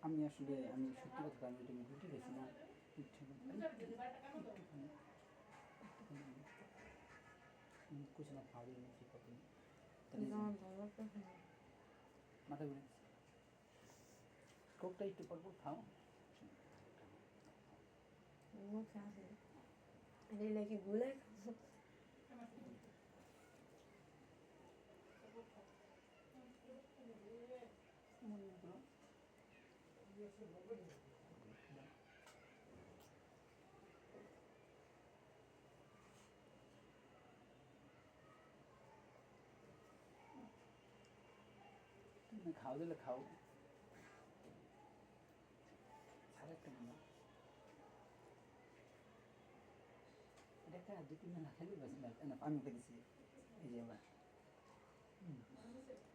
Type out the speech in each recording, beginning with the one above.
আমি আসলে আমি সত্যি কথা আমি এটা রুটি খেয়েছি না कुछ ना खाओ नहीं ठीक होती মাথা ঘুরে কোকটা একটু পর পর খাও মুখে আসে এটা নাকি গুলে তুমি খাও দিলে খাও সারা একটা না এটা একটা দু তিন না খেলে বাস না আমি খেয়েছি এই যে আবার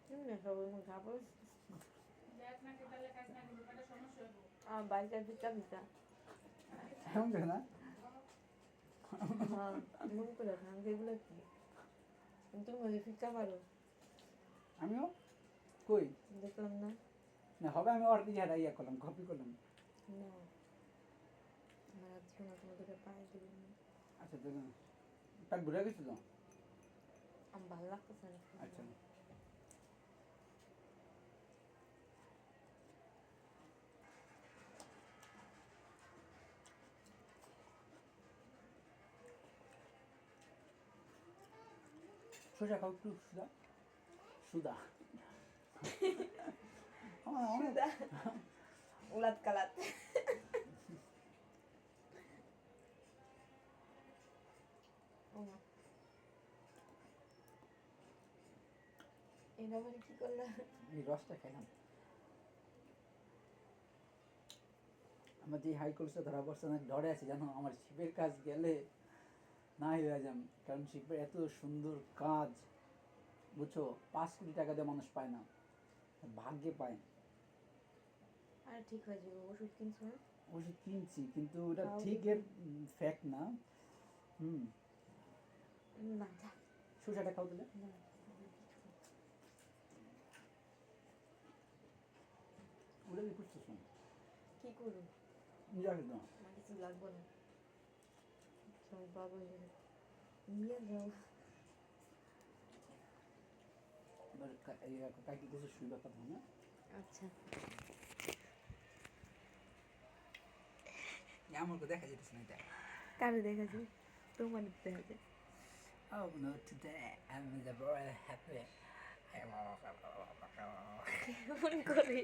কেমনে খাবো এমন খাবো বাইকের পিঠা পিঠা এমন করে না হ্যাঁ মন করে খান এগুলো কি তুমি ওই ফিকা পারো আমিও কই দেখলাম না না হবে আমি ওর দিকে ইয়া করলাম কপি করলাম না আমার আজকে না তোমাদেরকে পায়ে দিলাম আচ্ছা দেখুন পেট ভরে গেছে তো আমার ভালো লাগতেছে না আচ্ছা শসা খাও একটু সুদা সুদা সুদা উলাত কালাত এটা মানে কি করলা এই রসটা খেলাম আমার যে হাই কোর্সে ধরা পড়ছে না ডরে আছে জানো আমার শিপের কাজ গেলে না হয়ে যাম কারণ শিপের এত সুন্দর কাজ বুঝছো 5 কোটি টাকা দিয়ে মানুষ পায় না ভাগ্যে পায় আর ঠিক হয়ে যাবে ওষুধ কিনছো না ওষুধ কিনছি কিন্তু ওটা ঠিক এর ফ্যাক্ট না না যা শসাটা খাও দিলে না ওটা কি করছো শোন কি করবো যাকে দাও আমার কিছু লাগবে না সবাই বাবা নিয়ে যাও এবার কাকি কিছু শুইবার কথা না আচ্ছা আমার দেখা যেতেছে না এটা কারে দেখা যায় তোমার দেখা যায় Oh no, today I'm very happy. কেমন করে